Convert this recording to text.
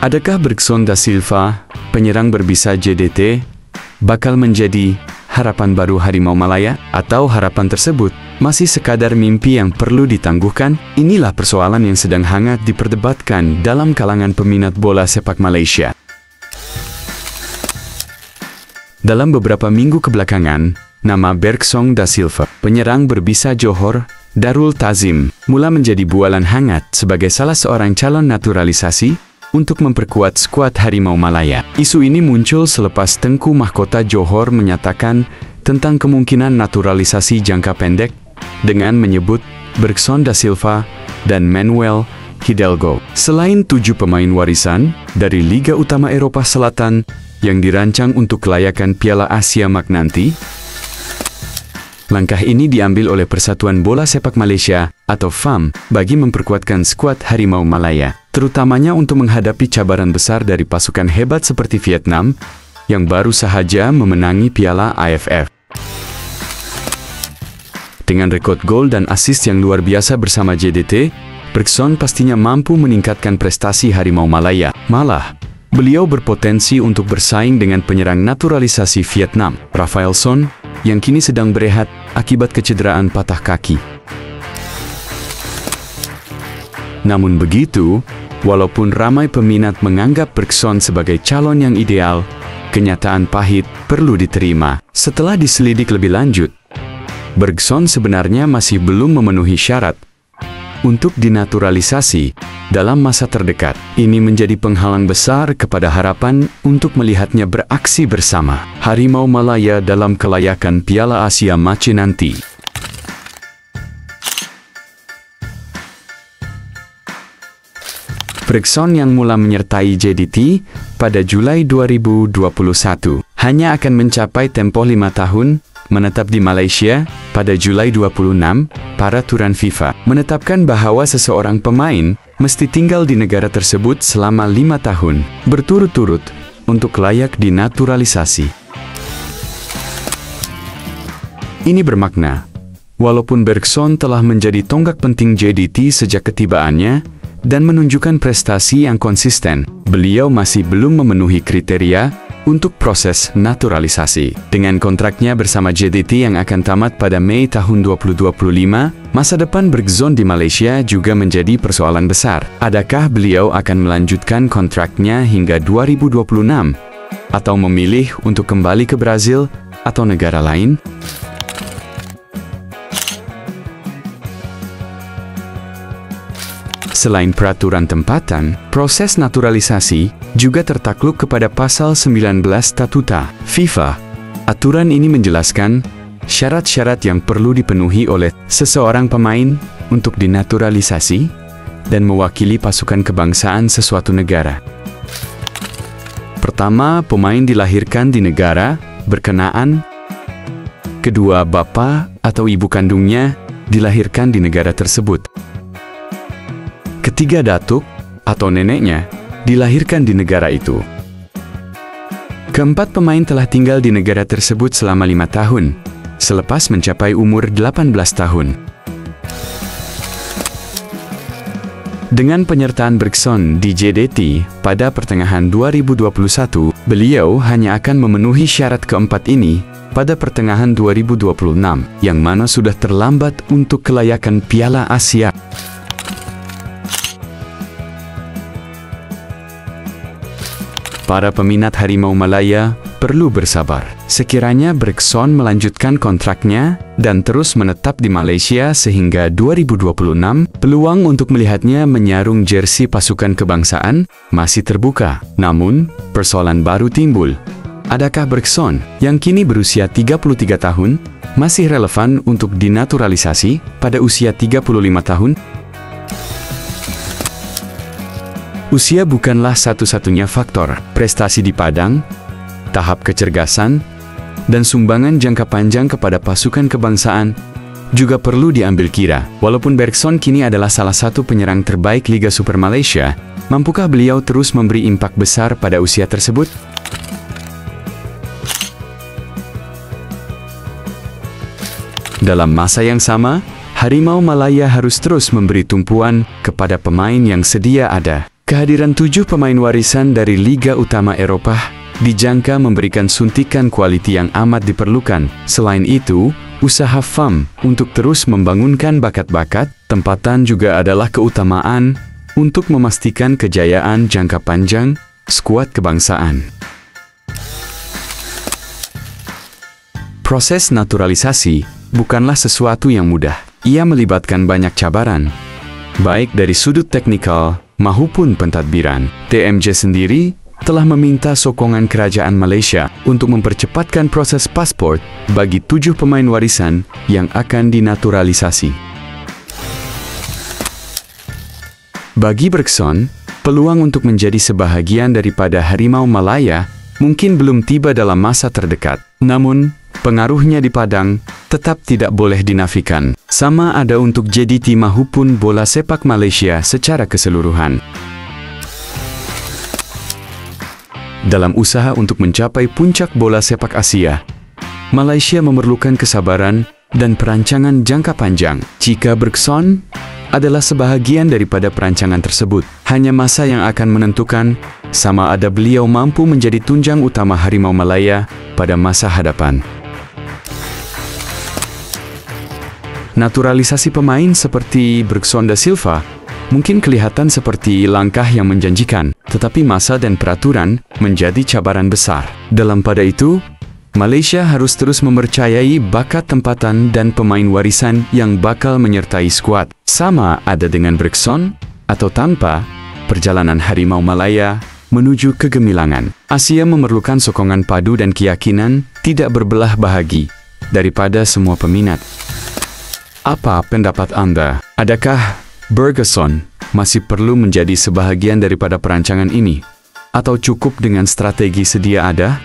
Adakah Bergson da Silva, penyerang berbisa JDT, bakal menjadi harapan baru Harimau Malaya? Atau harapan tersebut masih sekadar mimpi yang perlu ditangguhkan? Inilah persoalan yang sedang hangat diperdebatkan dalam kalangan peminat bola sepak Malaysia. Dalam beberapa minggu kebelakangan, nama Bergson da Silva, penyerang berbisa Johor Darul Ta'zim, mula menjadi bualan hangat sebagai salah seorang calon naturalisasi untuk memperkuat skuad Harimau Malaya. Isu ini muncul selepas Tengku Mahkota Johor menyatakan tentang kemungkinan naturalisasi jangka pendek dengan menyebut Bergson da Silva dan Manuel Hidalgo. Selain 7 pemain warisan dari Liga Utama Eropah Selatan yang dirancang untuk kelayakan Piala Asia Mac nanti, langkah ini diambil oleh Persatuan Bola Sepak Malaysia atau FAM bagi memperkuatkan skuad Harimau Malaya, terutamanya untuk menghadapi cabaran besar dari pasukan hebat seperti Vietnam yang baru sahaja memenangi Piala AFF. Dengan rekod gol dan assist yang luar biasa bersama JDT, Bergson pastinya mampu meningkatkan prestasi Harimau Malaya. Malah, beliau berpotensi untuk bersaing dengan penyerang naturalisasi Vietnam, Rafael Son, yang kini sedang berehat akibat kecederaan patah kaki. Namun begitu, walaupun ramai peminat menganggap Bergson sebagai calon yang ideal, kenyataan pahit perlu diterima. Setelah diselidik lebih lanjut, Bergson sebenarnya masih belum memenuhi syarat untuk dinaturalisasi dalam masa terdekat. Ini menjadi penghalang besar kepada harapan untuk melihatnya beraksi bersama Harimau Malaya dalam kelayakan Piala Asia Mac nanti. Bergson yang mula menyertai JDT pada Julai 2021 hanya akan mencapai tempoh 5 tahun menetap di Malaysia. Pada Julai 26, peraturan FIFA menetapkan bahwa seseorang pemain mesti tinggal di negara tersebut selama 5 tahun berturut-turut untuk layak dinaturalisasi. Ini bermakna, walaupun Bergson telah menjadi tonggak penting JDT sejak ketibaannya dan menunjukkan prestasi yang konsisten, beliau masih belum memenuhi kriteria untuk proses naturalisasi. Dengan kontraknya bersama JDT yang akan tamat pada Mei tahun 2025, masa depan Bergson di Malaysia juga menjadi persoalan besar. Adakah beliau akan melanjutkan kontraknya hingga 2026? Atau memilih untuk kembali ke Brazil atau negara lain? Selain peraturan tempatan, proses naturalisasi juga tertakluk kepada pasal 19 Statuta FIFA. Aturan ini menjelaskan syarat-syarat yang perlu dipenuhi oleh seseorang pemain untuk dinaturalisasi dan mewakili pasukan kebangsaan sesuatu negara. Pertama, pemain dilahirkan di negara berkenaan. Kedua, bapa atau ibu kandungnya dilahirkan di negara tersebut. Ketiga, datuk atau neneknya dilahirkan di negara itu. Keempat, pemain telah tinggal di negara tersebut selama 5 tahun, selepas mencapai umur 18 tahun. Dengan penyertaan Bergson di JDT pada pertengahan 2021, beliau hanya akan memenuhi syarat keempat ini pada pertengahan 2026, yang mana sudah terlambat untuk kelayakan Piala Asia. Para peminat Harimau Malaya perlu bersabar. Sekiranya Bergson melanjutkan kontraknya dan terus menetap di Malaysia sehingga 2026, peluang untuk melihatnya menyarung jersey pasukan kebangsaan masih terbuka. Namun, persoalan baru timbul. Adakah Bergson, yang kini berusia 33 tahun, masih relevan untuk dinaturalisasi pada usia 35 tahun? Usia bukanlah satu-satunya faktor. Prestasi di padang, tahap kecergasan, dan sumbangan jangka panjang kepada pasukan kebangsaan juga perlu diambil kira. Walaupun Bergson kini adalah salah satu penyerang terbaik Liga Super Malaysia, mampukah beliau terus memberi impak besar pada usia tersebut? Dalam masa yang sama, Harimau Malaya harus terus memberi tumpuan kepada pemain yang sedia ada. Kehadiran 7 pemain warisan dari Liga Utama Eropa dijangka memberikan suntikan kualiti yang amat diperlukan. Selain itu, usaha FAM untuk terus membangunkan bakat-bakat tempatan juga adalah keutamaan untuk memastikan kejayaan jangka panjang skuad kebangsaan. Proses naturalisasi bukanlah sesuatu yang mudah. Ia melibatkan banyak cabaran, baik dari sudut teknikal maupun pentadbiran. TMJ sendiri telah meminta sokongan kerajaan Malaysia untuk mempercepatkan proses pasport bagi 7 pemain warisan yang akan dinaturalisasi. Bagi Bergson, peluang untuk menjadi sebahagian daripada Harimau Malaya mungkin belum tiba dalam masa terdekat. Namun, pengaruhnya di Padang tetap tidak boleh dinafikan. Sama ada untuk JDT maupun bola sepak Malaysia secara keseluruhan. Dalam usaha untuk mencapai puncak bola sepak Asia, Malaysia memerlukan kesabaran dan perancangan jangka panjang. Jika Bergson adalah sebahagian daripada perancangan tersebut, hanya masa yang akan menentukan sama ada beliau mampu menjadi tunjang utama Harimau Malaya pada masa hadapan. Naturalisasi pemain seperti Bergson da Silva mungkin kelihatan seperti langkah yang menjanjikan, tetapi masa dan peraturan menjadi cabaran besar. Dalam pada itu, Malaysia harus terus mempercayai bakat tempatan dan pemain warisan yang bakal menyertai skuad. Sama ada dengan Bergson atau tanpa, perjalanan Harimau Malaya menuju kegemilangan. Asia memerlukan sokongan padu dan keyakinan tidak berbelah bahagi daripada semua peminat. Apa pendapat Anda? Adakah Bergson masih perlu menjadi sebahagian daripada perancangan ini? Atau cukup dengan strategi sedia ada?